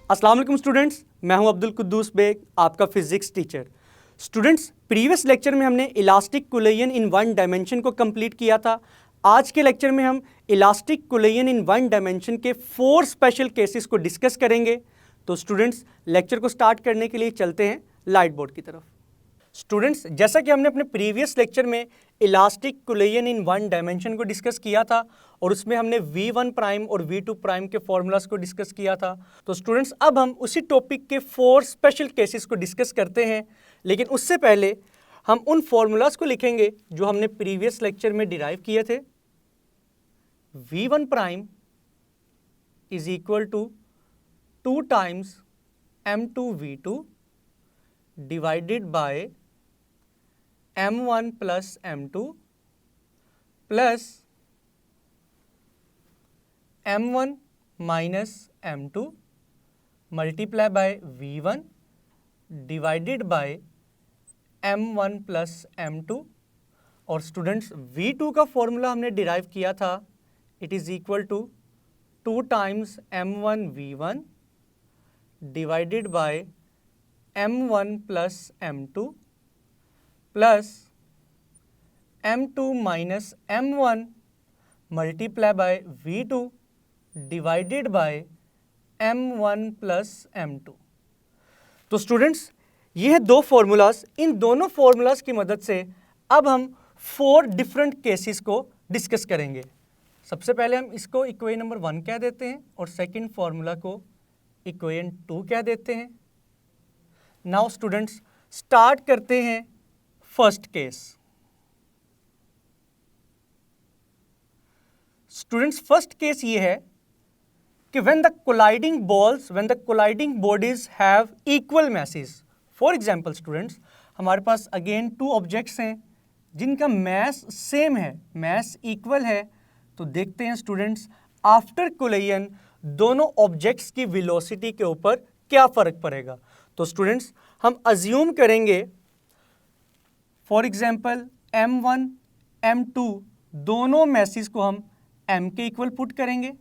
अस्सलाम वालेकुम स्टूडेंट्स, मैं हूं अब्दुल कुद्दूस बेग, आपका physics teacher. Students, previous lecture में हमने elastic collision in one dimension को कंप्लीट किया था। आज के लेक्चर में हम elastic collision in one dimension के 4 स्पेशल केसेस को डिस्कस करेंगे। तो स्टूडेंट्स, लेक्चर को स्टार्ट करने के लिए चलते हैं लाइट बोर्ड की तरफ। स्टूडेंट्स, जैसा कि हमने अपने प्रीवियस लेक्चर में elastic collision in one dimension को डिस्कस किया था और उसमें हमने v1 प्राइम और v2 प्राइम के फॉर्मूलाज को डिस्कस किया था। तो स्टूडेंट्स, अब हम उसी टॉपिक के 4 स्पेशल केसेस को डिस्कस करते हैं, लेकिन उससे पहले हम उन फॉर्मूलाज को लिखेंगे जो हमने प्रीवियस लेक्चर में डिराइव किए थे। v1 prime is equal to 2 times m2 v2 divided by m1 plus m2 plus m1 minus m2 multiply by v1 divided by m1 plus m2। और स्टूडेंट्स, v2 का formula हमने derive किया था, it is equal to 2 times m1 v1 divided by m1 plus m2 plus m2 minus m1 multiply by v2 divided by m1 plus m2। तो students, ये है 2 formulas. इन दोनों formulas की मदद से अब हम 4 डिफरेंट केसेस को डिस्कस करेंगे। सबसे पहले हम इसको इक्वेशन नंबर 1 कह देते हैं और सेकंड फॉर्मूला को इक्वेशन 2 कह देते हैं। नाउ स्टूडेंट्स, स्टार्ट करते हैं first case. Students, first case ये है कि when the colliding bodies have equal masses। For example students, हमारे पास अगेन 2 ऑब्जेक्ट्स हैं जिनका मैस सेम है, मैस इक्वल है। तो देखते हैं स्टूडेंट्स, आफ्टर कोलिजन दोनों ऑब्जेक्ट्स की वेलोसिटी के ऊपर क्या फर्क पड़ेगा। तो स्टूडेंट्स, हम अज्यूम करेंगे फॉर एग्जाम्पल m1 m2 दोनों मैसेज को हम m के इक्वल पुट करेंगे।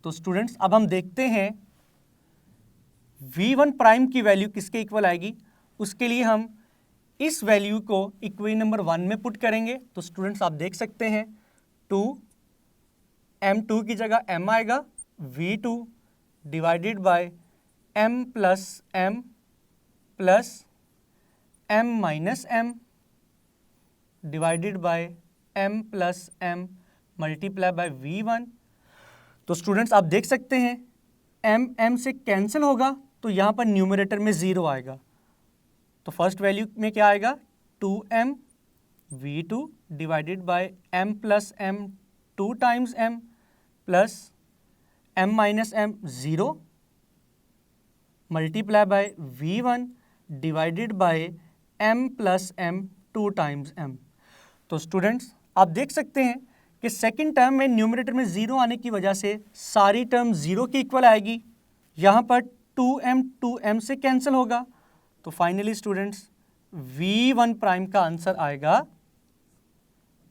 तो स्टूडेंट्स, अब हम देखते हैं v1 प्राइम की वैल्यू किसके इक्वल आएगी। उसके लिए हम इस वैल्यू को इक्वेशन नंबर 1 में पुट करेंगे। तो स्टूडेंट्स, आप देख सकते हैं 2 m2 की जगह m आएगा, v2 divided by m plus m plus m minus m divided by m plus m multiply by v1। तो स्टूडेंट्स, आप देख सकते हैं m से कैंसिल होगा तो यहाँ पर न्यूमरेटर में 0 आएगा। तो फर्स्ट वैल्यू में क्या आएगा, 2m v2 divided by m plus m 2 times m plus m minus m 0 multiply by v1 divided by m plus m 2 times m। तो स्टूडेंट्स, आप देख सकते हैं कि सेकंड टर्म में न्यूमरेटर में 0 आने की वजह से सारी टर्म 0 के इक्वल आएगी। यहाँ पर 2m से कैंसिल होगा। तो फाइनली स्टूडेंट्स, v1 प्राइम का आंसर आएगा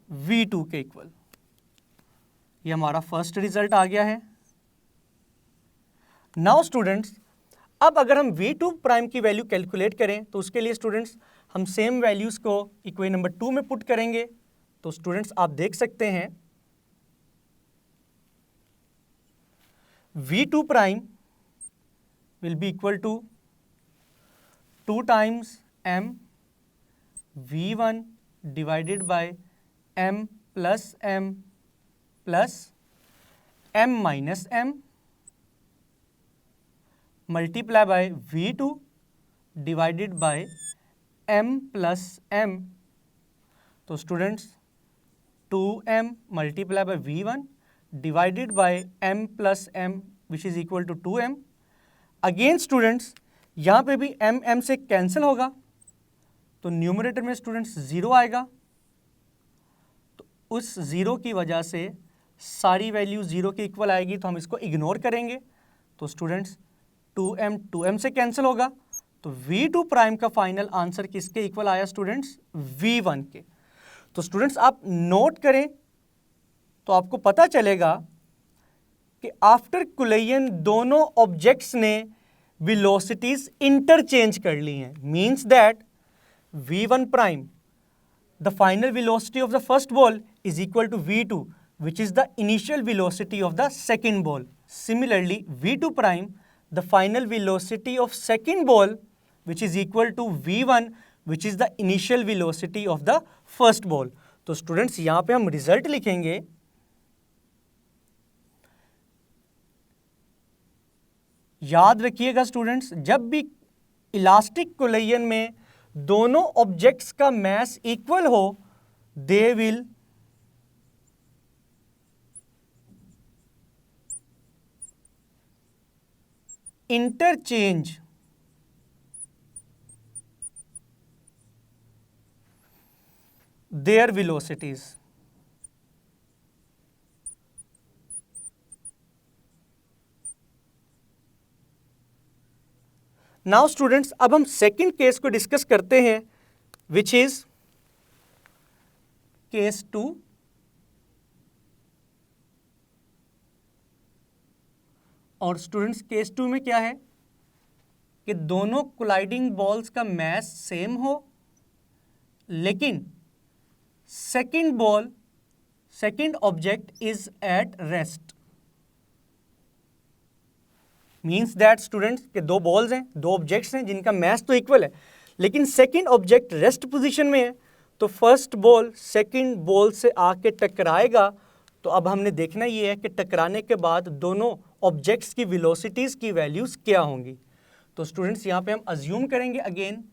v2 के इक्वल। ये हमारा फर्स्ट रिजल्ट आ गया है। नाउ स्टूडेंट्स, अब अगर हम v2 प्राइम की वैल्यू कैलकुलेट करें तो उसके लिए स्टूडेंट्स हम सेम वैल्यूज को इक्वेशन नंबर 2 में पुट करेंगे। तो स्टूडेंट्स, आप देख सकते हैं v2 prime will be equal to 2 times m v1 divided by m plus m plus m minus m multiply by v2 divided by m plus m। तो students, 2m multiply by v1 divided by m plus m which is equal to 2m। Again students, यहाँ पे भी m से cancel होगा तो numerator में students 0 आएगा। तो उस 0 की वजह से सारी वैल्यू 0 के इक्वल आएगी, तो हम इसको इग्नोर करेंगे। तो स्टूडेंट्स, 2m से कैंसिल होगा तो v2 प्राइम का फाइनल आंसर किसके इक्वल आया स्टूडेंट्स, v1 के। तो स्टूडेंट्स, आप नोट करें तो आपको पता चलेगा कि आफ्टर कोलिजन दोनों ऑब्जेक्ट्स ने वेलोसिटीज इंटरचेंज कर ली हैं, means that v1 prime, the final velocity of the first ball is equal to v2, which is the initial velocity of the second ball. Similarly, v2 prime, the final velocity of second ball, which is equal to v1, which is the initial velocity of the first ball. तो students यहाँ पे हम result लिखेंगे, याद रखिएगा students, जब भी elastic collision में दोनों ऑब्जेक्ट्स का मास इक्वल हो, they will interchange their velocities. Now students, अब हम सेकेंड केस को डिस्कस करते हैं, विच इज केस 2. और स्टूडेंट्स केस 2 में क्या है कि दोनों कोलाइडिंग बॉल्स का मास सेम हो, लेकिन second object is at rest. Means that students के दो बॉल्स हैं, दो ऑब्जेक्ट्स हैं जिनका मास तो इक्वल है, लेकिन सेकेंड ऑब्जेक्ट रेस्ट पोजीशन में है, तो फर्स्ट बॉल सेकेंड बॉल से आके टकराएगा. तो अब हमने देखना ये है कि टकराने के बाद दोनों ऑब्जेक्ट्स की वेलोसिटीज़ की वैल्यूज़ क्या होंगी. तो स्टूडेंट्स यहाँ पे हम अज्यूम करेंगे अगेन,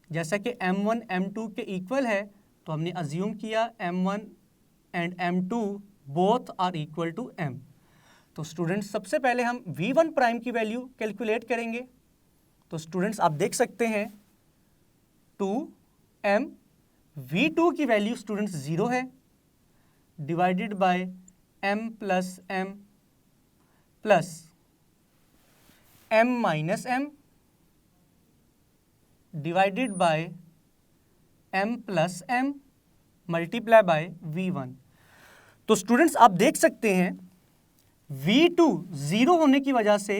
जैसा कि m1 m2 के इक्वल है, तो हमने अज्यूम किया m1 and m2 both are equal to m. तो स्टूडेंट्स सबसे पहले हम v1 प्राइम की वैल्यू कैलकुलेट करेंगे. तो स्टूडेंट्स आप देख सकते हैं 2m, v2 की वैल्यू स्टूडेंट्स 0 है, divided by m plus m plus m minus m divided by m plus m multiply by v1. तो स्टूडेंट्स आप देख सकते हैं v2 0 होने की वजह से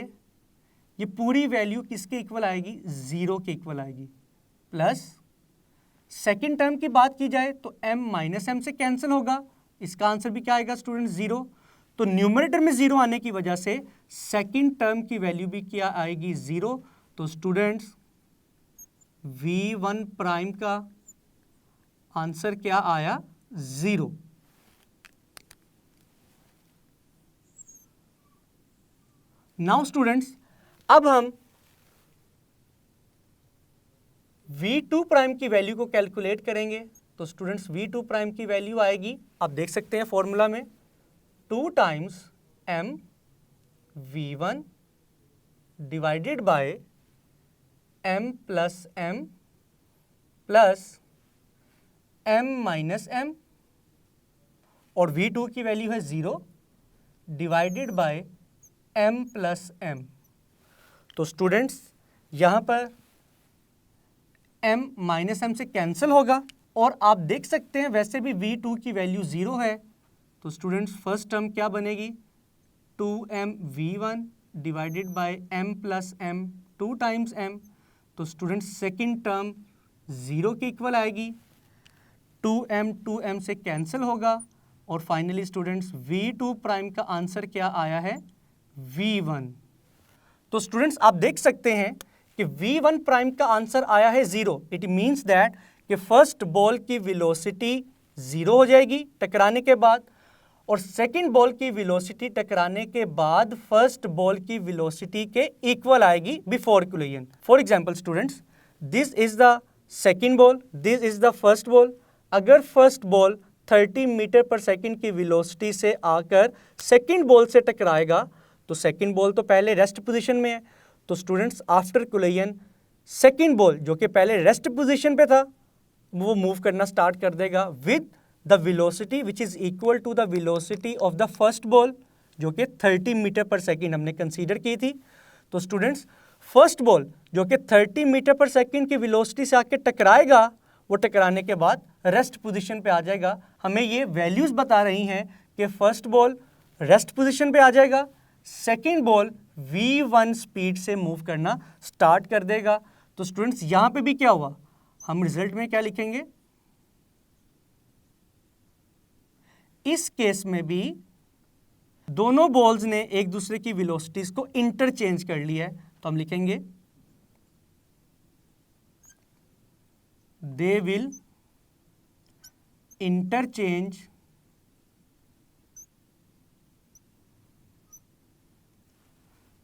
ये पूरी वैल्यू किसके इक्वल आएगी, 0 के इक्वल आएगी, प्लस सेकेंड टर्म की बात की जाए तो m माइनस m से कैंसिल होगा, इसका आंसर भी क्या आएगा स्टूडेंट 0. तो न्यूमरेटर में 0 आने की वजह से सेकेंड टर्म की वैल्यू भी क्या आएगी, 0. तो स्टूडेंट्स v1 प्राइम का आंसर क्या आया, 0. नाउ स्टूडेंट्स अब हम v2 प्राइम की वैल्यू को कैलकुलेट करेंगे. तो स्टूडेंट्स v2 प्राइम की वैल्यू आएगी, आप देख सकते हैं फॉर्मूला में 2 times m v1 divided by m plus m plus m minus m, और v2 की वैल्यू है 0 divided by m plus m. तो स्टूडेंट्स यहाँ पर m माइनस m से कैंसिल होगा, और आप देख सकते हैं वैसे भी v2 की वैल्यू 0 है. तो स्टूडेंट्स फर्स्ट टर्म क्या बनेगी, 2m v1 divided by m plus m 2 times m. तो स्टूडेंट्स सेकेंड टर्म 0 के इक्वल आएगी, 2m से कैंसिल होगा, और फाइनली स्टूडेंट्स v2 प्राइम का आंसर क्या आया है, v1. तो स्टूडेंट्स आप देख सकते हैं कि v1 प्राइम का आंसर आया है 0. इट मीन्स दैट कि फर्स्ट बॉल की वेलोसिटी 0 हो जाएगी टकराने के बाद, और सेकंड बॉल की वेलोसिटी टकराने के बाद फर्स्ट बॉल की वेलोसिटी के इक्वल आएगी before collision. For example students, this is the second ball, this is the first ball. अगर first ball 30 metre per second की वेलोसिटी से आकर सेकंड बॉल से टकराएगा, तो सेकंड बॉल तो पहले रेस्ट पोजीशन में है, तो students after collision second ball जो कि पहले रेस्ट पोजीशन पे था वो मूव करना स्टार्ट कर देगा with the velocity which is equal to the velocity of the first ball, जो कि 30 मीटर पर सेकंड हमने कंसीडर की थी. तो स्टूडेंट्स फर्स्ट बॉल जो कि 30 मीटर पर सेकंड की वेलोसिटी से आके टकराएगा, वो टकराने के बाद रेस्ट पोजीशन पे आ जाएगा. हमें ये वैल्यूज़ बता रही हैं कि फर्स्ट बॉल रेस्ट पोजीशन पे आ जाएगा, सेकेंड बॉल v1 स्पीड से मूव करना स्टार्ट कर देगा। तो स्टूडेंट्स यहां पे भी क्या हुआ, हम रिजल्ट में क्या लिखेंगे, इस केस में भी दोनों बॉल्स ने एक दूसरे की वेलोसिटीज को इंटरचेंज कर लिया है। तो हम लिखेंगे they will interchange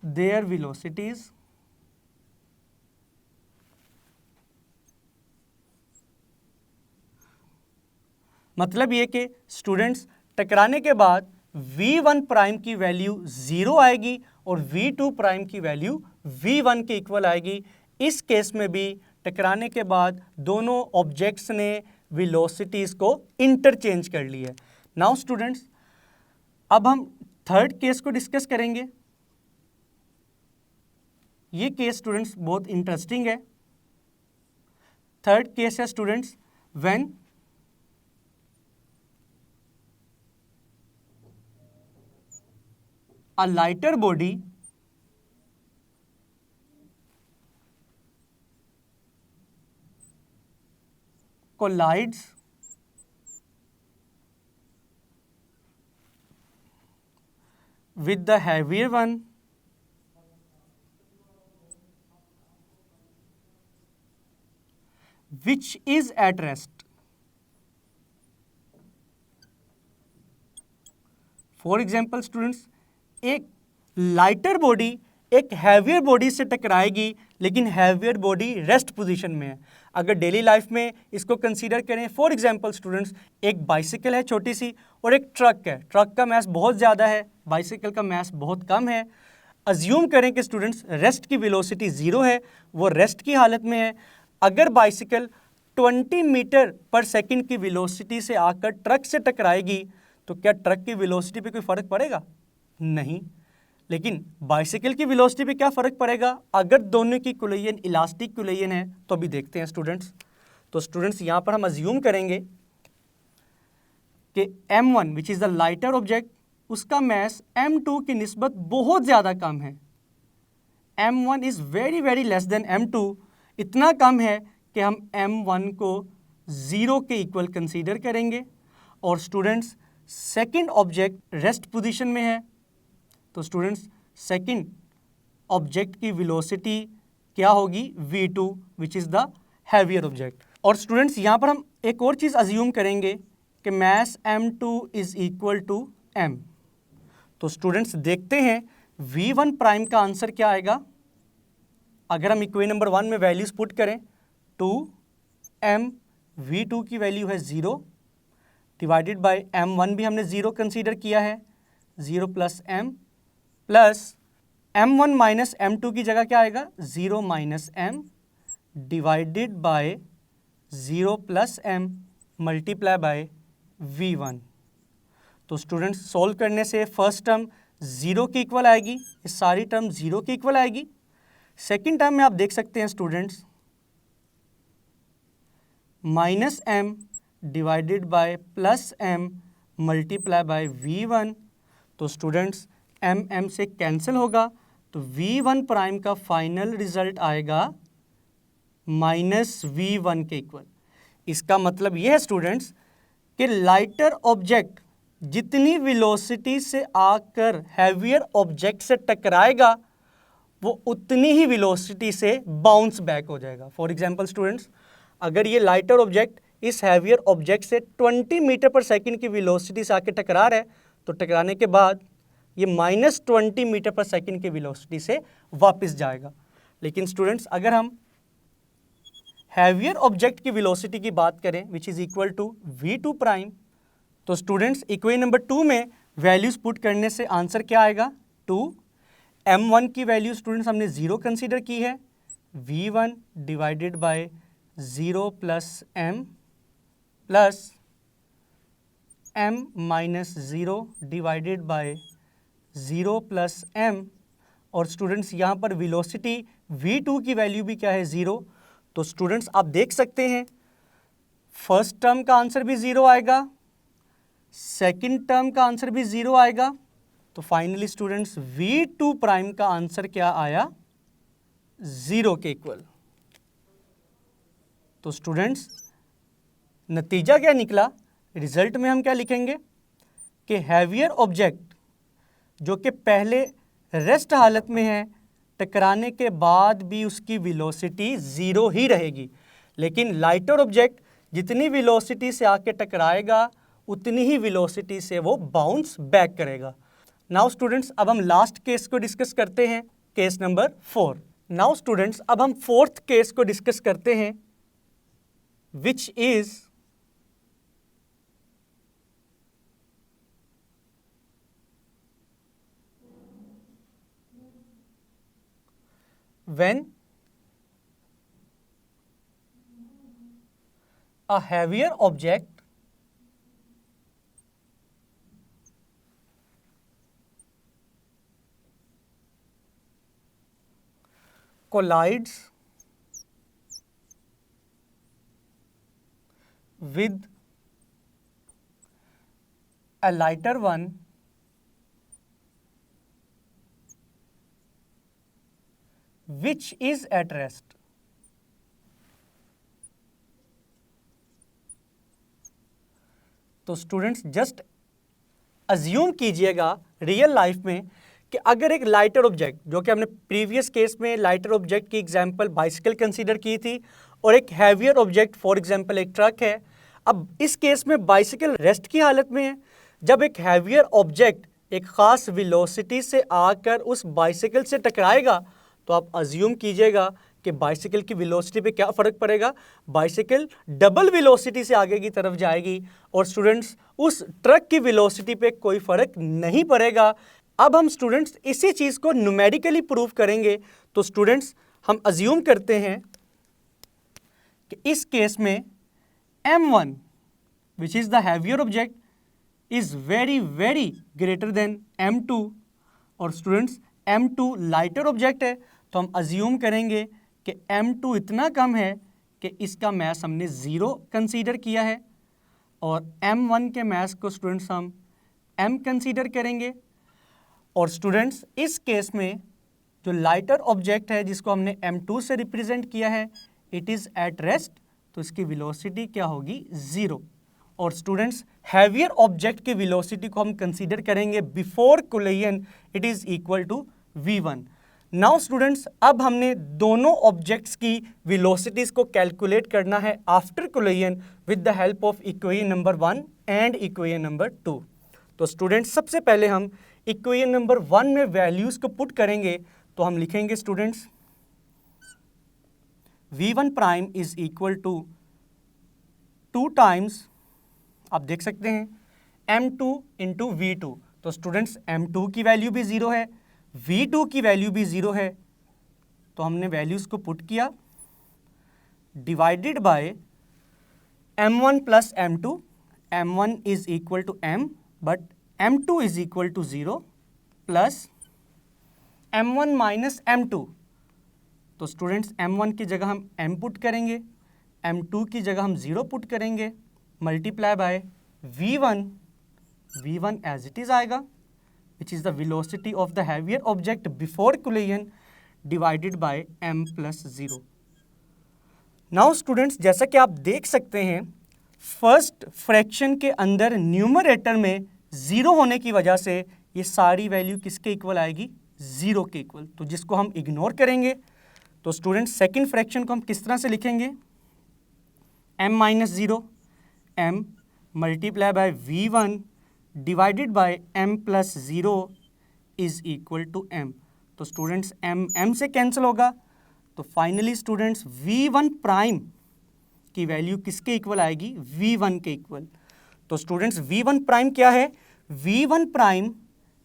there velocities मतलब ये कि स्टूडेंट्स टकराने के बाद v1 प्राइम की वैल्यू 0 आएगी और v2 प्राइम की वैल्यू v1 के इक्वल आएगी। इस केस में भी टकराने के बाद दोनों ऑब्जेक्ट्स ने वेलोसिटीज को इंटरचेंज कर ली है। नाउ स्टूडेंट्स अब हम थर्ड केस को डिस्कस करेंगे। ये केस स्टूडेंट्स बहुत इंटरेस्टिंग है। थर्ड केस है students when a lighter body collides with the heavier one which is at rest. For example students, एक लाइटर बॉडी एक हैवियर बॉडी से टकराएगी, लेकिन हैवियर बॉडी रेस्ट पोजीशन में है। अगर डेली लाइफ में इसको कंसीडर करें, फॉर एग्जांपल स्टूडेंट्स एक बाइसिकल है छोटी सी और एक ट्रक है। ट्रक का मास बहुत ज़्यादा है, बाइसिकल का मास बहुत कम है। अज्यूम करें कि स्टूडेंट्स रेस्ट की वेलोसिटी 0 है, वो रेस्ट की हालत में है। अगर बाइसिकल 20 मीटर पर सेकेंड की वेलोसिटी से आकर ट्रक से टकराएगी तो क्या ट्रक की वेलोसिटी पे कोई फ़र्क पड़ेगा? नहीं। लेकिन बाइसिकल की वेलोसिटी पे क्या फ़र्क पड़ेगा? अगर दोनों की कोलिजन इलास्टिक कोलिजन है तो अभी देखते हैं स्टूडेंट्स। तो स्टूडेंट्स यहाँ पर हम अज्यूम करेंगे कि m1 which is the lighter object, उसका मास m2 की निस्बत बहुत ज़्यादा कम है। m1 is very very less than m2, इतना कम है कि हम m1 को 0 के इक्वल कंसीडर करेंगे। और students second object rest position में है, तो स्टूडेंट्स सेकंड ऑब्जेक्ट की वेलोसिटी क्या होगी? v2 which is the heavier object. और स्टूडेंट्स यहाँ पर हम एक और चीज़ अज्यूम करेंगे कि mass m2 is equal to m। तो स्टूडेंट्स देखते हैं v1 प्राइम का आंसर क्या आएगा। अगर हम इक्वेशन नंबर 1 में वैल्यूज पुट करें, 2m v2 की वैल्यू है 0 डिवाइडेड बाय m1 भी हमने 0 कंसीडर किया है, 0 plus m plus m1 minus m2 की जगह क्या आएगा? 0 minus m divided by 0 plus m multiply by v1। तो स्टूडेंट्स सॉल्व करने से फर्स्ट टर्म 0 के इक्वल आएगी, ये सारी टर्म 0 के इक्वल आएगी। सेकेंड टर्म में आप देख सकते हैं students minus m divided by plus m multiply by v1। तो स्टूडेंट्स m से कैंसिल होगा, तो v1 प्राइम का फाइनल रिजल्ट आएगा माइनस v1 के इक्वल। इसका मतलब यह है स्टूडेंट्स कि लाइटर ऑब्जेक्ट जितनी वेलोसिटी से आकर हैवियर ऑब्जेक्ट से टकराएगा वो उतनी ही वेलोसिटी से बाउंस बैक हो जाएगा। फॉर एग्जांपल स्टूडेंट्स, अगर ये लाइटर ऑब्जेक्ट इस हैवियर ऑब्जेक्ट से 20 मीटर पर सेकंड की वेलोसिटी से आके टकरा रहा है, तो टकराने के बाद ये -20 मीटर पर सेकंड की वेलोसिटी से वापस जाएगा। लेकिन स्टूडेंट्स अगर हम हैवियर ऑब्जेक्ट की वेलोसिटी की बात करें which is equal to v2 prime, तो स्टूडेंट्स इक्वेशन नंबर 2 में वैल्यूज पुट करने से आंसर क्या आएगा? 2 m1 की वैल्यू स्टूडेंट्स हमने 0 कंसीडर की है, v1 divided bye 0 plus m plus m minus 0 divided bye 0 plus m। और स्टूडेंट्स यहाँ पर वेलोसिटी v2 की वैल्यू भी क्या है? 0। तो स्टूडेंट्स आप देख सकते हैं फर्स्ट टर्म का आंसर भी 0 आएगा, सेकंड टर्म का आंसर भी 0 आएगा, तो फाइनली स्टूडेंट्स v2 प्राइम का आंसर क्या आया, 0 के इक्वल। तो स्टूडेंट्स नतीजा क्या निकला, रिजल्ट में हम क्या लिखेंगे कि हैवियर ऑब्जेक्ट जो कि पहले रेस्ट हालत में है, टकराने के बाद भी उसकी वेलोसिटी 0 ही रहेगी, लेकिन लाइटर ऑब्जेक्ट जितनी वेलोसिटी से आके टकराएगा उतनी ही वेलोसिटी से वो बाउंस बैक करेगा। नाउ स्टूडेंट्स अब हम लास्ट केस को डिस्कस करते हैं, केस नंबर 4। नाउ स्टूडेंट्स अब हम फोर्थ केस को डिस्कस करते हैं, which is when a heavier object collides with a lighter one which is at rest. तो स्टूडेंट्स जस्ट अज्यूम कीजिएगा रियल लाइफ में कि अगर एक लाइटर ऑब्जेक्ट, जो कि हमने प्रीवियस केस में लाइटर ऑब्जेक्ट की एग्जांपल बाइसिकल कंसीडर की थी, और एक हैवियर ऑब्जेक्ट फॉर एग्जांपल एक ट्रक है। अब इस केस में बाइसिकल रेस्ट की हालत में है। जब एक हैवियर ऑब्जेक्ट एक खास वेलोसिटी से आकर उस बाइसिकल से टकराएगा तो आप अज्यूम कीजिएगा कि बाइसिकल की वेलोसिटी पे क्या फ़र्क पड़ेगा, बाइसिकल डबल वेलोसिटी से आगे की तरफ जाएगी और स्टूडेंट्स उस ट्रक की वेलोसिटी पे कोई फ़र्क नहीं पड़ेगा। अब हम स्टूडेंट्स इसी चीज़ को न्यूमेरिकली प्रूव करेंगे। तो स्टूडेंट्स हम अज्यूम करते हैं कि इस केस में m1 which is the heavier object is very very greater than m2 और स्टूडेंट्स m2 लाइटर ऑब्जेक्ट है, तो हम अज्यूम करेंगे कि m2 इतना कम है कि इसका मैस हमने 0 कंसीडर किया है और m1 के मैस को स्टूडेंट्स हम m कंसीडर करेंगे। और स्टूडेंट्स इस केस में जो लाइटर ऑब्जेक्ट है जिसको हमने m2 से रिप्रेजेंट किया है, इट इज़ एट रेस्ट, तो इसकी वेलोसिटी क्या होगी, 0। और स्टूडेंट्स हैवियर ऑब्जेक्ट की वेलोसिटी को हम कंसीडर करेंगे before collision, it is equal to v1। Now students अब हमने दोनों ऑब्जेक्ट्स की वेलोसिटीज़ को कैलकुलेट करना है after collision with the help of equation number 1 and equation number 2। तो स्टूडेंट्स सबसे पहले हम इक्वेशन नंबर 1 में वैल्यूज़ को पुट करेंगे। तो हम लिखेंगे students v1 prime is equal to 2 times, आप देख सकते हैं m2 इंटू v2। तो स्टूडेंट्स m2 की वैल्यू भी 0 है, v2 की वैल्यू भी 0 है, तो हमने वैल्यूज़ को पुट किया, divided by m1 plus m2, m1 is equal to m but m2 is equal to 0 plus m1 minus m2। तो स्टूडेंट्स m1 की जगह हम m पुट करेंगे, m2 की जगह हम 0 पुट करेंगे, multiply by v1, v1 as it is आएगा which is the velocity of the heavier object before collision divided by m plus 0। Now students जैसा कि आप देख सकते हैं फर्स्ट फ्रैक्शन के अंदर न्यूमरेटर में 0 होने की वजह से ये सारी वैल्यू किसके इक्वल आएगी, 0 के इक्वल, तो जिसको हम इग्नोर करेंगे। तो स्टूडेंट्स सेकंड फ्रैक्शन को हम किस तरह से लिखेंगे, m minus 0 m multiply by v1 divided by m plus 0 is equal to m। तो स्टूडेंट्स m से कैंसिल होगा, तो फाइनली स्टूडेंट्स v1 प्राइम की वैल्यू किसके इक्वल आएगी, v1 के इक्वल। तो स्टूडेंट्स v1 प्राइम क्या है, v1 prime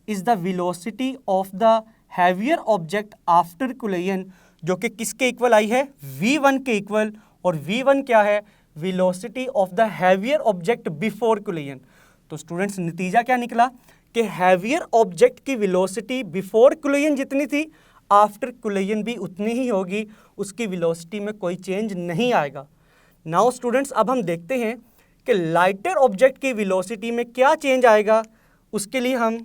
is the velocity of the heavier object after collision, जो कि किसके इक्वल आई है, v1 के इक्वल। और v1 क्या है, velocity of the heavier object before collision. तो स्टूडेंट्स नतीजा क्या निकला कि हैवियर ऑब्जेक्ट की वेलोसिटी बिफोर कोलिजन जितनी थी आफ्टर कोलिजन भी उतनी ही होगी, उसकी वेलोसिटी में कोई चेंज नहीं आएगा। नाउ स्टूडेंट्स अब हम देखते हैं कि लाइटर ऑब्जेक्ट की वेलोसिटी में क्या चेंज आएगा। उसके लिए हम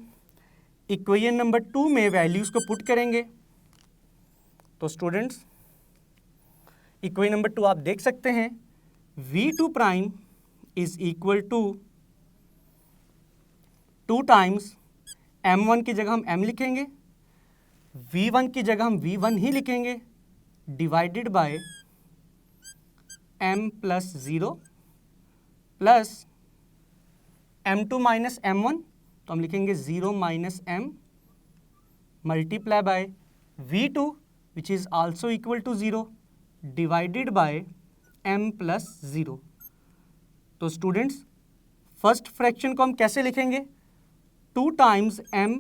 इक्वेशन नंबर 2 में वैल्यूज को पुट करेंगे। तो स्टूडेंट्स इक्वेशन नंबर 2 आप देख सकते हैं, V2 prime is equal to 2 times M1 की जगह हम M लिखेंगे, V1 की जगह हम V1 ही लिखेंगे, divided by M plus 0 plus M2 minus M1, तो हम लिखेंगे 0 minus M multiply by V2 which is also equal to 0 divided by M plus 0। तो स्टूडेंट्स फर्स्ट फ्रैक्शन को हम कैसे लिखेंगे, 2 times M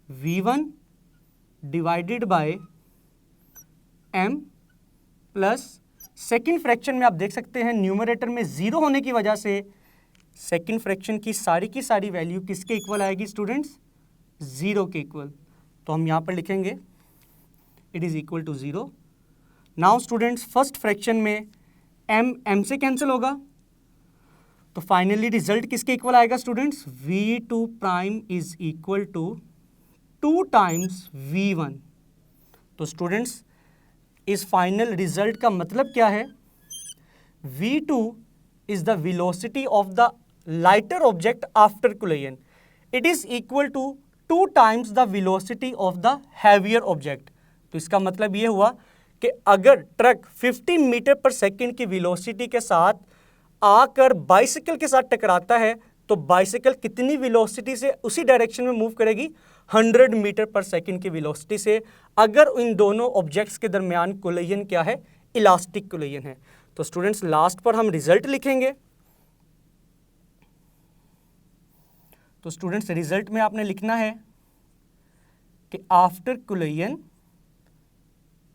V1 divided by M plus second fraction में आप देख सकते हैं न्यूमरेटर में 0 होने की वजह से सेकेंड फ्रैक्शन की सारी वैल्यू किसके इक्वल आएगी स्टूडेंट्स, 0 के इक्वल। तो हम यहाँ पर लिखेंगे it is equal to 0। Now students first fraction में m से कैंसिल होगा, तो फाइनली रिजल्ट किसके इक्वल आएगा students, V2 prime is equal to 2 times V1। तो स्टूडेंट्स इस फाइनल रिजल्ट का मतलब क्या है, V2 is the velocity of the lighter object after collision. It is equal to 2 times the velocity of the heavier object. तो इसका मतलब ये हुआ कि अगर ट्रक 50 मीटर पर सेकेंड की वेलोसिटी के साथ आकर बाइसिकल के साथ टकराता है तो बाइसिकल कितनी वेलोसिटी से उसी डायरेक्शन में मूव करेगी, 100 मीटर पर सेकेंड की वेलोसिटी से, अगर इन दोनों ऑब्जेक्ट्स के दरमियान कोलिजन क्या है, इलास्टिक कोलिजन है। तो स्टूडेंट्स लास्ट पर हम रिजल्ट लिखेंगे। तो स्टूडेंट्स रिजल्ट में आपने लिखना है कि after collision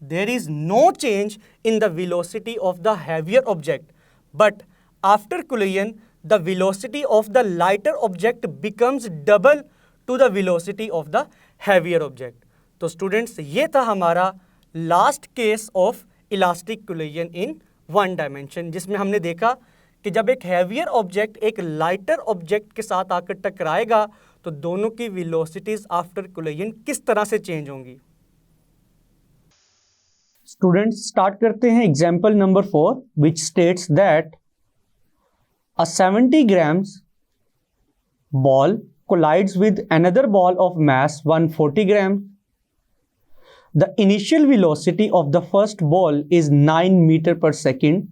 there is no change in the velocity of the heavier object, but after collision the velocity of the lighter object becomes double to the velocity of the heavier object. तो students ये था हमारा last case of elastic collision in 1 dimension, जिसमें हमने देखा कि जब एक हैवियर ऑब्जेक्ट एक लाइटर ऑब्जेक्ट के साथ आकर टकराएगा तो दोनों की वेलोसिटीज आफ्टर कोलिजन किस तरह से चेंज होंगी। स्टूडेंट्स स्टार्ट करते हैं example number 4 which states that a 70 grams ball collides with another ball of mass 140 grams. The initial velocity of the first ball is 9 meter per second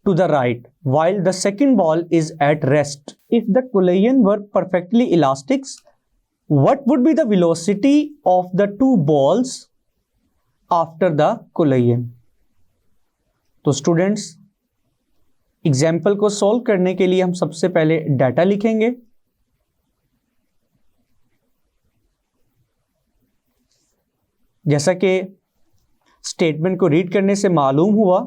to the right, while the second ball is at rest. If the collision were perfectly elastic, what would be the velocity of the two balls after the collision? तो students example को solve करने के लिए हम सबसे पहले data लिखेंगे। जैसा कि स्टेटमेंट को रीड करने से मालूम हुआ,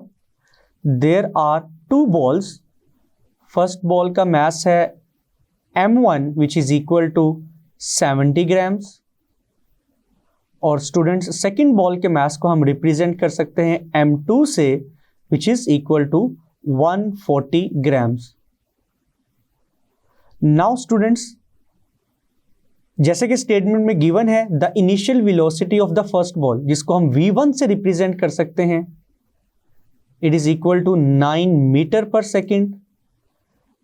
there are 2 balls. First ball का मास है M1 which is equal to 70 grams, और स्टूडेंट्स सेकेंड बॉल के मास को हम रिप्रेजेंट कर सकते हैं M2 से which is equal to 140 grams. Now students जैसे कि स्टेटमेंट में गिवन है the initial velocity of the first ball, जिसको हम V1 से रिप्रेजेंट कर सकते हैं, it is equal to 9 metre per second,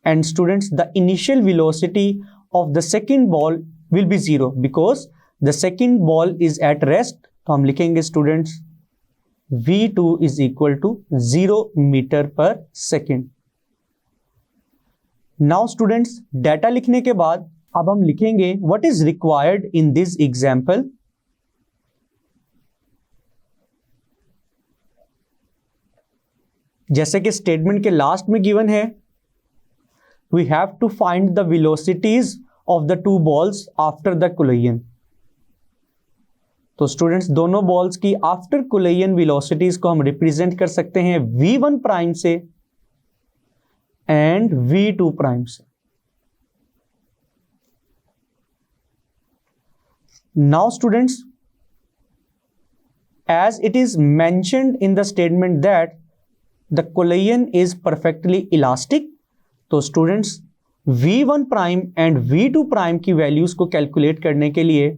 and students the initial velocity of the second ball will be 0 because the second ball is at rest. तो हम लिखेंगे students V2 is equal to 0 metre per second. Now students data लिखने के बाद अब हम लिखेंगे what is required in this example. जैसे कि स्टेटमेंट के लास्ट में गिवन है, we have to find the velocities of the 2 balls after the collision. तो स्टूडेंट्स दोनों बॉल्स की आफ्टर कोलिजन वेलोसिटीज को हम रिप्रेजेंट कर सकते हैं V1 प्राइम से एंड V2 प्राइम से। Now students, as it is mentioned in the statement that the collision is perfectly elastic, तो students V1 prime and V2 prime की वैल्यूज को कैलकुलेट करने के लिए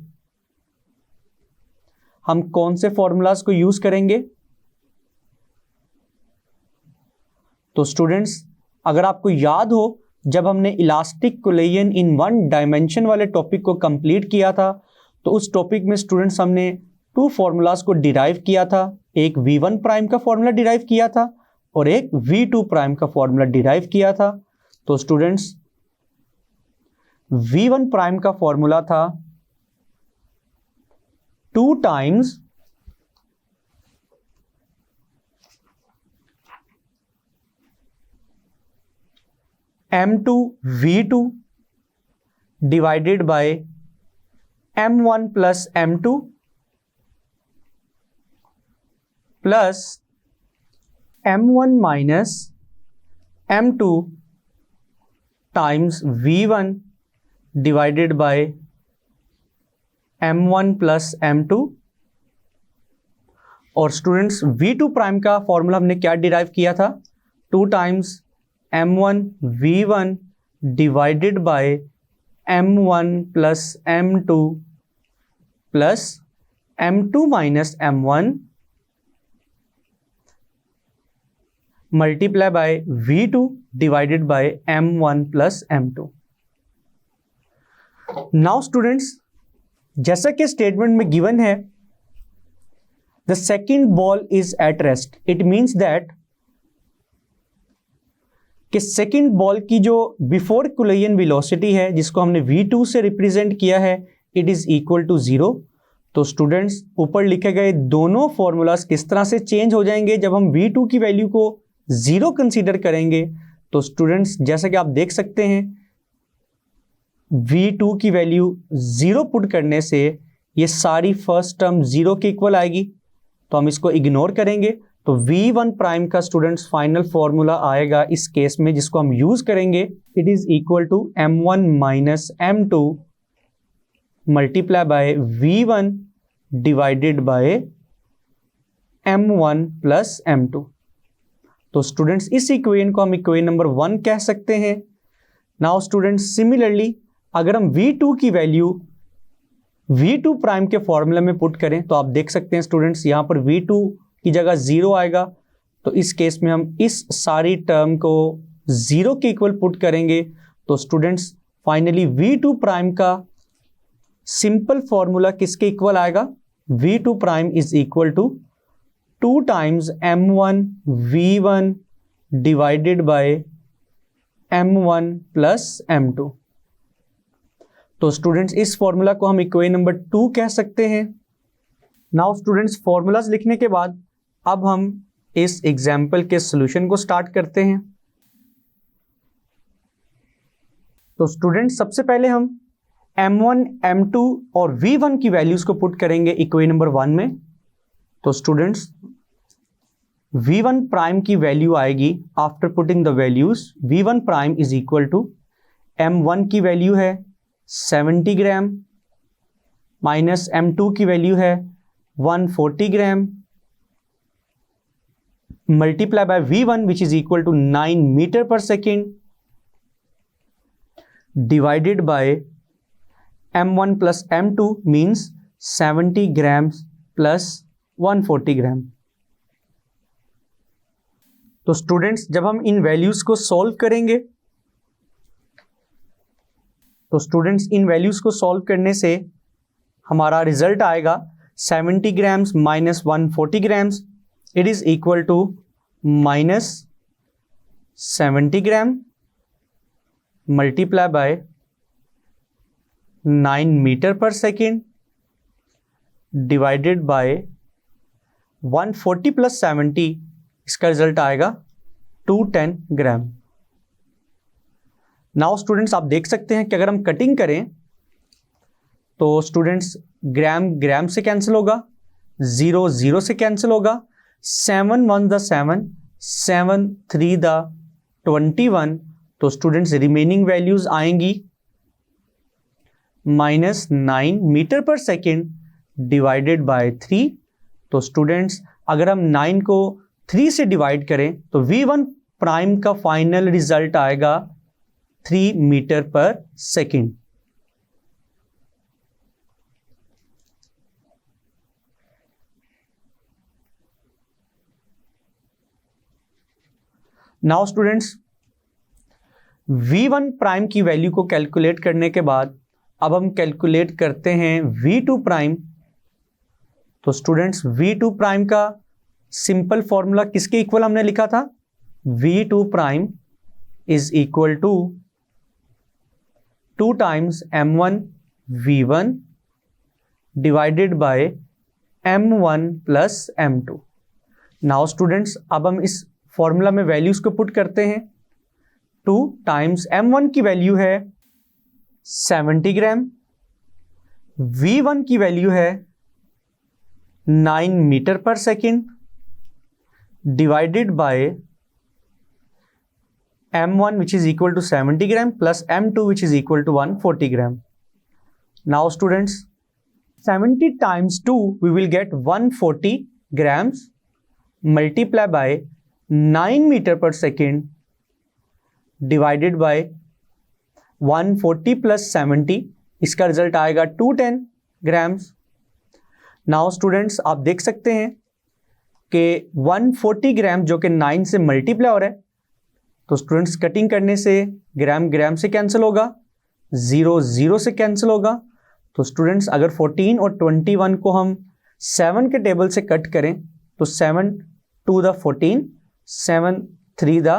हम कौन से फॉर्मूलाज को यूज करेंगे? तो स्टूडेंट्स, अगर आपको याद हो, जब हमने elastic collision in one dimension वाले टॉपिक को कंप्लीट किया था, तो उस टॉपिक में स्टूडेंट्स हमने 2 फॉर्मूलाज को डिराइव किया था। एक V1 प्राइम का फॉर्मूला डिराइव किया था और एक V2 प्राइम का फॉर्मूला डिराइव किया था। तो स्टूडेंट्स, V1 प्राइम का फॉर्मूला था 2 times M2 V2 divided by M1 plus M2 plus M1 minus M2 times V1 divided by M1 plus M2। और स्टूडेंट्स, V2 प्राइम का फॉर्मूला हमने क्या डिराइव किया था? 2 times M1 V1 divided by M1 plus M2 plus M2 minus M1 multiply by V2 divided by M1 plus M2। Now students, जैसा कि statement में given है, the second ball is at rest. It means that कि second ball की जो before collision velocity है, जिसको हमने V2 से रिप्रेजेंट किया है, इट इज इक्वल टू 0। तो स्टूडेंट्स, ऊपर लिखे गए दोनों फॉर्मूलाज किस तरह से चेंज हो जाएंगे जब हम V2 की वैल्यू को 0 कंसीडर करेंगे? तो स्टूडेंट्स, जैसा कि आप देख सकते हैं, V2 की वैल्यू 0 पुट करने से ये सारी फर्स्ट टर्म 0 के इक्वल आएगी, तो हम इसको इग्नोर करेंगे। तो V1 प्राइम का स्टूडेंट्स फाइनल फॉर्मूला आएगा इस केस में, जिसको हम यूज करेंगे, it is equal to M1 minus M2 multiply by V1 divided by M1 plus M2। तो स्टूडेंट्स, इस इक्वेशन को हम इक्वेशन नंबर 1 कह सकते हैं। नाउ स्टूडेंट्स, सिमिलरली अगर हम V2 की वैल्यू V2 प्राइम के फॉर्मूला में पुट करें, तो आप देख सकते हैं स्टूडेंट्स, यहां पर V2 की जगह 0 आएगा। तो इस केस में हम इस सारी टर्म को 0 के इक्वल पुट करेंगे। तो स्टूडेंट्स, फाइनली V2 प्राइम का सिंपल फॉर्मूला किसके इक्वल आएगा? V2 prime is equal to 2 times M1 V1 divided by M1 plus M2। तो स्टूडेंट्स, इस फॉर्मूला को हम इक्वेशन नंबर 2 कह सकते हैं। नाउ स्टूडेंट्स, फॉर्मूलाज लिखने के बाद अब हम इस एग्जाम्पल के सॉल्यूशन को स्टार्ट करते हैं। तो स्टूडेंट्स, सबसे पहले हम M1, M2 और V1 की वैल्यूज को पुट करेंगे इक्वेशन नंबर 1 में। तो स्टूडेंट्स, V1 प्राइम की वैल्यू आएगी after putting the values. V1 prime is equal to M1 की वैल्यू है 70 ग्राम माइनस M2 की वैल्यू है 140 gram multiply by V1 which is equal to 9 metre per second divided by M1 plus M2 means 70 gram plus 140 gram. तो students, जब हम इन values को solve करेंगे, तो स्टूडेंट्स, इन वैल्यूज को सॉल्व करने से हमारा रिजल्ट आएगा 70 grams minus 140 grams, it is equal to minus 70 gram multiply by 9 metre per second divided by 140 plus 70, इसका रिजल्ट आएगा 210 ग्राम। नाउ स्टूडेंट्स, आप देख सकते हैं कि अगर हम कटिंग करें तो स्टूडेंट्स ग्राम ग्राम से कैंसिल होगा, 0 0 से कैंसिल होगा, 7 1 द 7, 7 3 द 21। तो स्टूडेंट्स रिमेनिंग वैल्यूज आएंगी -9 metre per second divided bye 3। तो स्टूडेंट्स अगर हम 9 को 3 से डिवाइड करें तो V1 प्राइम का फाइनल रिजल्ट आएगा 3 metre per second. Now students, V1 prime की वैल्यू को कैलकुलेट करने के बाद अब हम कैलकुलेट करते हैं V2 प्राइम। तो स्टूडेंट्स, V2 प्राइम का सिंपल फॉर्मूला किसके इक्वल हमने लिखा था? V2 prime is equal to 2 times M1 V1 divided by M1 plus M2। Now students, अब हम इस फॉर्मूला में वैल्यूज को पुट करते हैं। 2 टाइम्स M1 की वैल्यू है 70 ग्राम, V1 की वैल्यू है 9 metre per second divided by M1 which is equal to 70 gram plus M2 which is equal to 140 gram. Now students, 70 times 2 we will get 140 grams multiply by 9 meter per second divided by 140 plus 70, इसका result आएगा 210 grams. Now students, आप देख सकते हैं कि 140 ग्राम जो कि 9 से मल्टीप्लाई हो रहा है, तो स्टूडेंट्स कटिंग करने से ग्राम ग्राम से कैंसिल होगा, 0 0 से कैंसिल होगा। तो स्टूडेंट्स, अगर 14 और 21 को हम 7 के टेबल से कट करें तो 7 2 द 14, 7 3 द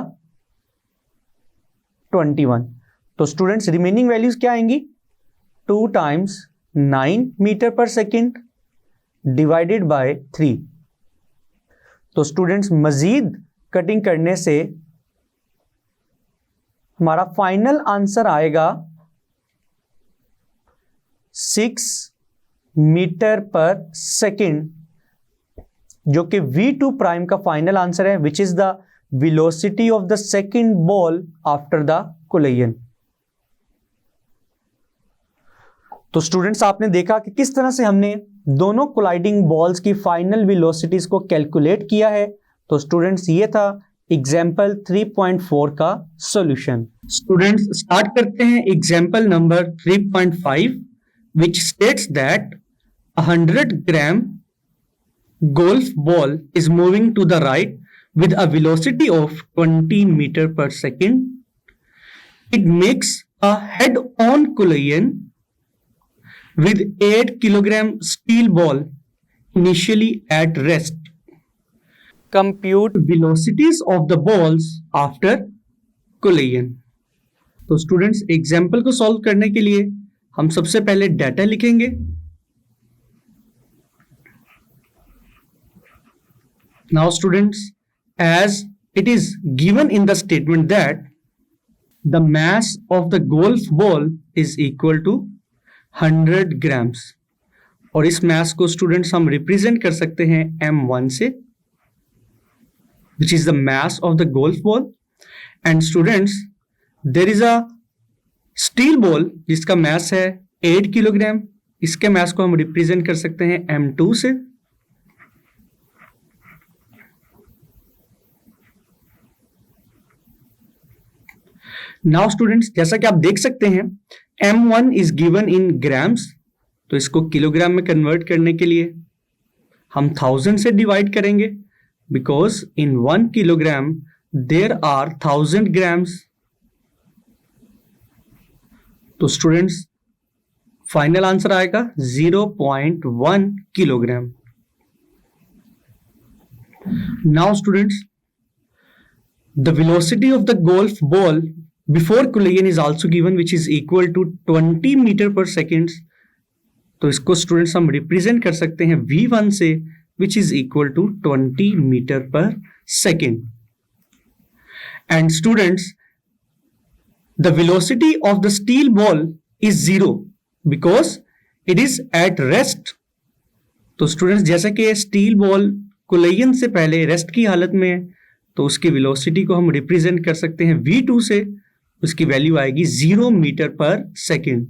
21। तो स्टूडेंट्स, रिमेनिंग वैल्यूज क्या आएंगी? 2 times 9 metre per second divided bye 3। तो स्टूडेंट्स, मजीद कटिंग करने से हमारा फाइनल आंसर आएगा 6 मीटर पर सेकेंड, जो कि V2 प्राइम का फाइनल आंसर है, which is the velocity of the second ball after the collision. तो स्टूडेंट्स, आपने देखा कि किस तरह से हमने दोनों कोलाइडिंग बॉल्स की फाइनल वेलोसिटीज को कैलकुलेट किया है। तो स्टूडेंट्स, ये था एग्जाम्पल 3.4 का सॉल्यूशन। स्टूडेंट्स, स्टार्ट करते हैं example number 3.5 which states that a 100 gram golf ball is moving to the right with a velocity of 20 meter per second. It makes a head-on collision with 8 kilogram steel ball initially at rest. Compute velocities of the balls after collision. तो students, example को solve करने के लिए हम सबसे पहले data लिखेंगे। Now students, as it is given in the statement that the mass of the golf ball is equal to 100 grams, और इस mass को स्टूडेंट्स हम रिप्रेजेंट कर सकते हैं M1 से, which is the mass of the golf ball. And students, there is a steel ball जिसका मास है 8 किलोग्राम, इसके मास को हम रिप्रेजेंट कर सकते हैं M2 से। नाउ स्टूडेंट्स, जैसा कि आप देख सकते हैं M1 is given in grams, तो इसको किलोग्राम में कन्वर्ट करने के लिए हम 1000 से डिवाइड करेंगे, because in 1 kilogram there are 1000 grams. तो स्टूडेंट्स, फाइनल आंसर आएगा 0.1 kilogram. Now students, the velocity of the golf ball before collision is also given which is equal to 20 metre per second. तो इसको students हम represent कर सकते हैं V1 से, which is equal to 20 metre per second. And students, the velocity of the steel ball is 0 because it is at rest. तो students, जैसा कि स्टील बॉल कोलिजन से पहले रेस्ट की हालत में है, तो उसकी वेलोसिटी को हम रिप्रेजेंट कर सकते हैं V2 से, उसकी वैल्यू आएगी 0 metre per second.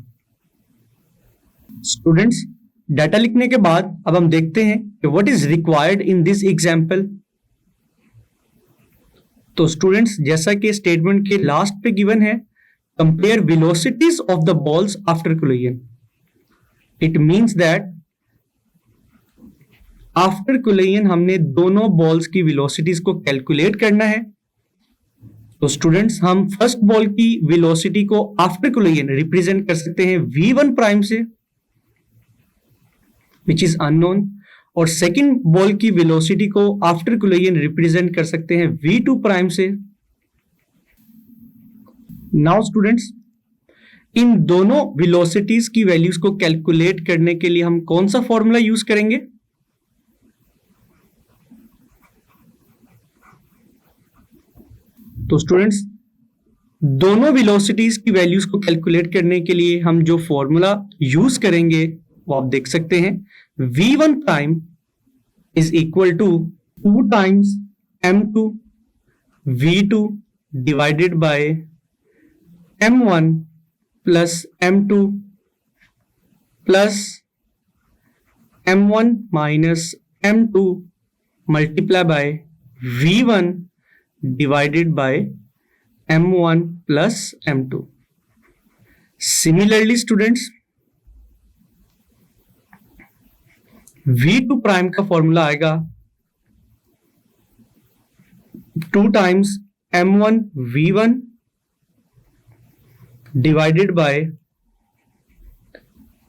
Students, data लिखने के बाद अब हम देखते हैं कि what is required in this example. तो स्टूडेंट्स, जैसा कि स्टेटमेंट के लास्ट पे गिवन है compare velocities of the balls after collision. It means that after collision हमने दोनों balls की velocities को calculate करना है. तो स्टूडेंट्स हम फर्स्ट बॉल की वेलोसिटी को आफ्टर कोलिजन रिप्रेजेंट कर सकते हैं v1 प्राइम से, विच इज अननोन, और सेकंड बॉल की वेलोसिटी को आफ्टर कोलिजन रिप्रेजेंट कर सकते हैं v2 प्राइम से. नाउ स्टूडेंट्स, इन दोनों वेलोसिटीज की वैल्यूज को कैलकुलेट करने के लिए हम कौन सा फॉर्मूला यूज करेंगे? तो स्टूडेंट्स, दोनों वेलोसिटीज की वैल्यूज को कैलकुलेट करने के लिए हम जो फॉर्मूला यूज करेंगे वो आप देख सकते हैं. v1 prime is equal to 2 times m2 v2 divided by m1 plus m2 plus m1 minus m2 multiply by v1 divided by m1 plus m2. Similarly students, v2 prime का formula आएगा 2 times m1 v1 divided by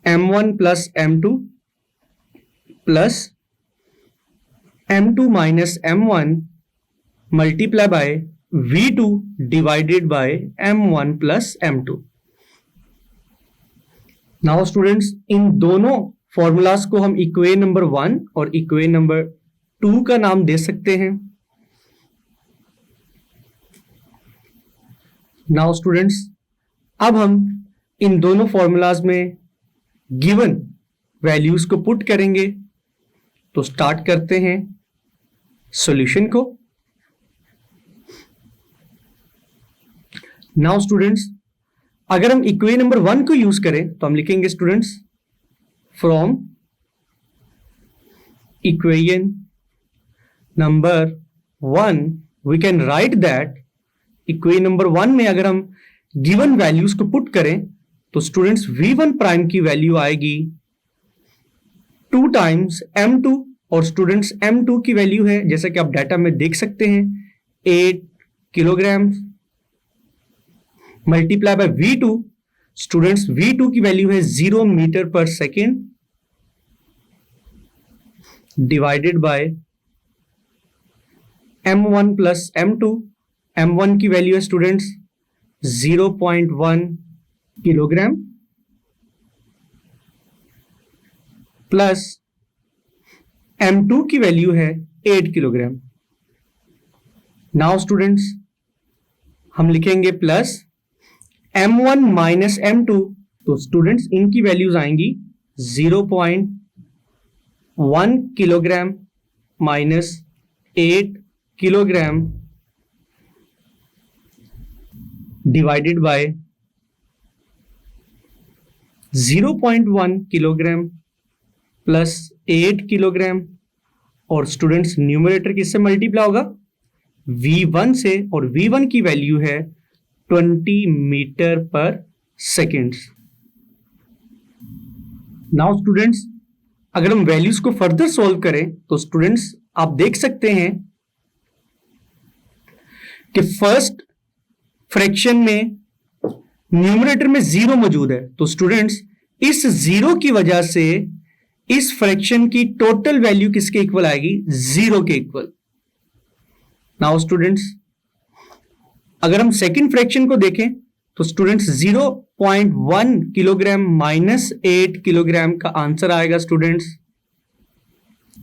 m1 plus m2 plus m2 minus m1 multiply by v2 divided by m1 plus m2. Now students, इन दोनों formulas को हम equation number 1 और equation number 2 का नाम दे सकते हैं. नाउ स्टूडेंट्स, अब हम इन दोनों फॉर्मूलाज में गिवन वैल्यूज को पुट करेंगे. तो स्टार्ट करते हैं सॉल्यूशन को. नाउ स्टूडेंट्स, अगर हम इक्वेशन नंबर 1 को यूज करें तो हम लिखेंगे students, from equation number 1 we can write that. Equation number 1 में अगर हम गिवन वैल्यूज को पुट करें तो स्टूडेंट्स v1 प्राइम की वैल्यू आएगी 2 टाइम्स m2, और स्टूडेंट्स m2 की वैल्यू है, जैसा कि आप डाटा में देख सकते हैं, 8 kilogram multiply by v2. Students v2 की वैल्यू है 0 metre per second divided by m1 plus m2. m1 की वैल्यू है स्टूडेंट्स 0.1 किलोग्राम प्लस m2 की वैल्यू है 8 किलोग्राम. नाउ स्टूडेंट्स, हम लिखेंगे प्लस m1 माइनस m2. तो स्टूडेंट्स इनकी वैल्यूज आएंगी 0.1 kilogram minus 8 kilogram divided by 0.1 kilogram plus 8 kilogram. और स्टूडेंट्स न्यूमरेटर किससे मल्टीप्लाई होगा? v1 से, और v1 की वैल्यू है 20 metre per second. Now students, अगर हम वैल्यूज को फर्दर सॉल्व करें तो स्टूडेंट्स आप देख सकते हैं कि फर्स्ट फ्रैक्शन में न्यूमरेटर में 0 मौजूद है. तो स्टूडेंट्स इस 0 की वजह से इस फ्रैक्शन की टोटल वैल्यू किसके इक्वल आएगी? 0 के इक्वल. नाउ स्टूडेंट्स, अगर हम सेकंड फ्रैक्शन को देखें तो स्टूडेंट्स 0.1 किलोग्राम माइनस 8 किलोग्राम का आंसर आएगा students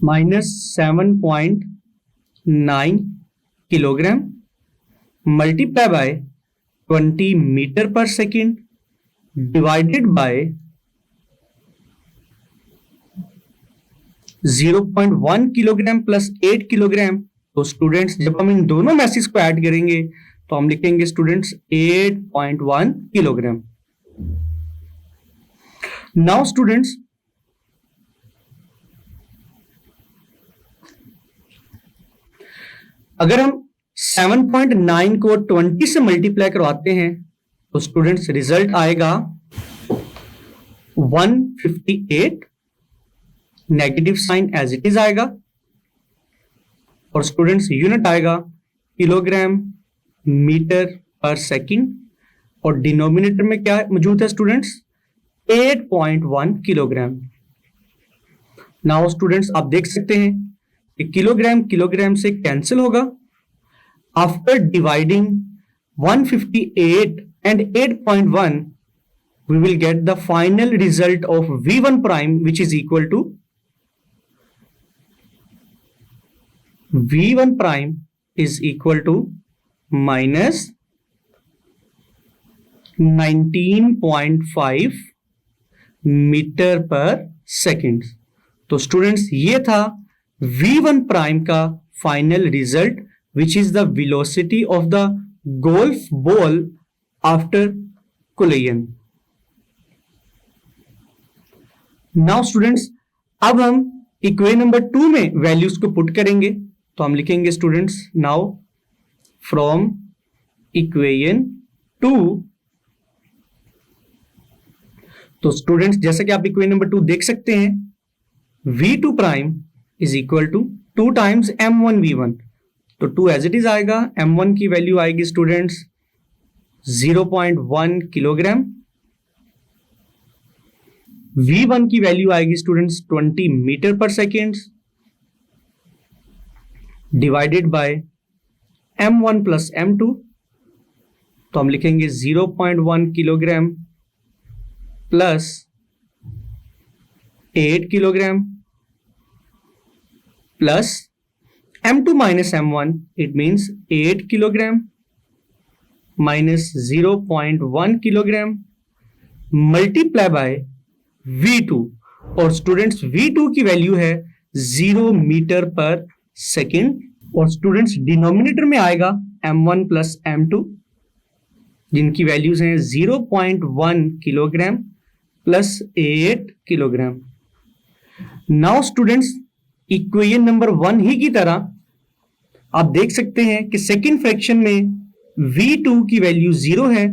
minus 7.9 kilogram multiply by 20 metre per second divided by 0.1 kilogram plus 8 kilogram. तो स्टूडेंट्स जब हम इन दोनों मैसेज को ऐड करेंगे तो हम लिखेंगे स्टूडेंट्स 8.1 किलोग्राम. नाउ स्टूडेंट्स, अगर हम 7.9 को 20 से मल्टीप्लाई करवाते हैं तो स्टूडेंट्स रिजल्ट आएगा 158, negative sign as it is आएगा, और स्टूडेंट्स यूनिट आएगा किलोग्राम मीटर पर सेकंड, और डिनोमिनेटर में क्या मौजूद है स्टूडेंट्स? 8.1 किलोग्राम। नाउ स्टूडेंट्स आप देख सकते हैं कि किलोग्राम किलोग्राम से कैंसिल होगा। After dividing 158 and 8.1 we will get the final result of V1 prime, which is equal to V1 prime is equal to minus 19.5 metre per second. तो students ये था V1 प्राइम का final result, which is the velocity of the golf ball after collision. Now students अब हम equation number 2 में values को put करेंगे। तो हम लिखेंगे स्टूडेंट्स नाउ फ्रॉम इक्वेशन 2। तो स्टूडेंट्स जैसे कि आप इक्वेशन नंबर 2 देख सकते हैं, V2 prime is equal to 2 times M1 V1। तो 2 एज इट इज आएगा। M1 की वैल्यू आएगी स्टूडेंट्स 0.1 किलोग्राम, V1 की वैल्यू आएगी students 20 metre per second, divided by M1 plus M2। तो हम लिखेंगे 0.1 kilogram plus 8 kilogram plus M2 minus M1, it means 8 kilogram minus 0.1 kilogram multiply by V2, और students V2 की value है 0 metre per second, और students denominator में आएगा M1 plus M2 जिनकी वैल्यूज हैं 0.1 kilogram plus 8 kilogram. Now students equation number 1 ही की तरह आप देख सकते हैं कि सेकेंड फ्रैक्शन में V2 की वैल्यू 0 है।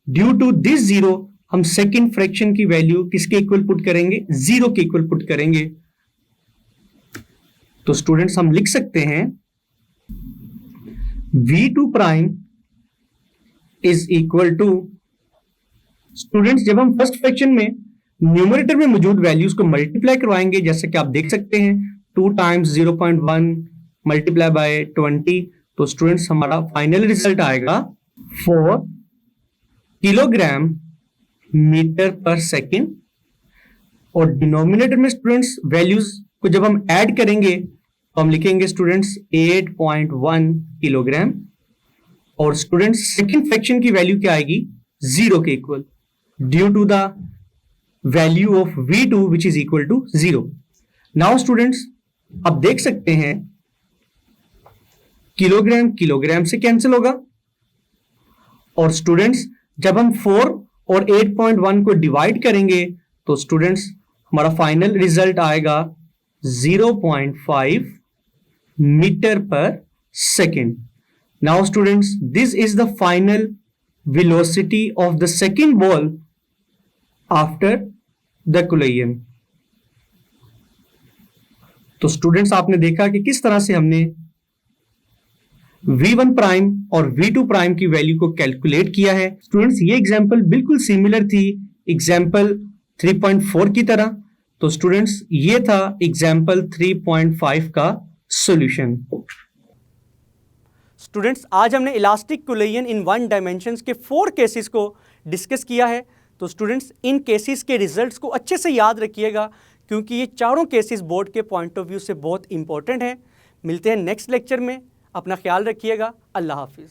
ड्यू टू दिस 0 हम सेकेंड फ्रैक्शन की वैल्यू किसके इक्वल पुट करेंगे? 0 के इक्वल पुट करेंगे। तो स्टूडेंट्स हम लिख सकते हैं V2 prime is equal to, students जब हम फर्स्ट फ्रैक्शन में न्यूमरेटर में मौजूद वैल्यूज को मल्टीप्लाई करवाएंगे, जैसे कि आप देख सकते हैं 2 टाइम्स 0.1 मल्टीप्लाई बाय 20, तो स्टूडेंट्स हमारा फाइनल रिजल्ट आएगा 4 किलोग्राम मीटर पर सेकेंड, और डिनोमिनेटर में स्टूडेंट्स वैल्यूज को जब हम ऐड करेंगे तो हम लिखेंगे स्टूडेंट्स 8.1 किलोग्राम, और स्टूडेंट्स सेकेंड फ्रैक्शन की वैल्यू क्या आएगी? 0 के equal, due to the value of V2 which is equal to 0। Now students आप देख सकते हैं किलोग्राम किलोग्राम से कैंसिल होगा, और स्टूडेंट्स जब हम 4 और 8.1 को डिवाइड करेंगे तो स्टूडेंट्स हमारा फाइनल रिजल्ट आएगा 0.5 metre per second. Now students this is the final velocity of the second ball after the collision। तो स्टूडेंट्स आपने देखा कि किस तरह से हमने V1 प्राइम और V2 प्राइम की वैल्यू को कैलकुलेट किया है। स्टूडेंट्स ये एग्जांपल बिल्कुल सिमिलर थी एग्जांपल 3.4 की तरह। तो स्टूडेंट्स ये था एग्जांपल 3.5 का सॉल्यूशन। स्टूडेंट्स आज हमने इलास्टिक कोलिजन इन 1 डायमेंशंस के 4 केसेस को डिस्कस किया है। तो स्टूडेंट्स इन केसेस के रिजल्ट्स को अच्छे से याद रखिएगा, क्योंकि ये चारों केसेस बोर्ड के पॉइंट ऑफ व्यू से बहुत इंपॉर्टेंट हैं। मिलते हैं नेक्स्ट लेक्चर में, अपना ख्याल रखिएगा। अल्लाह हाफिज़।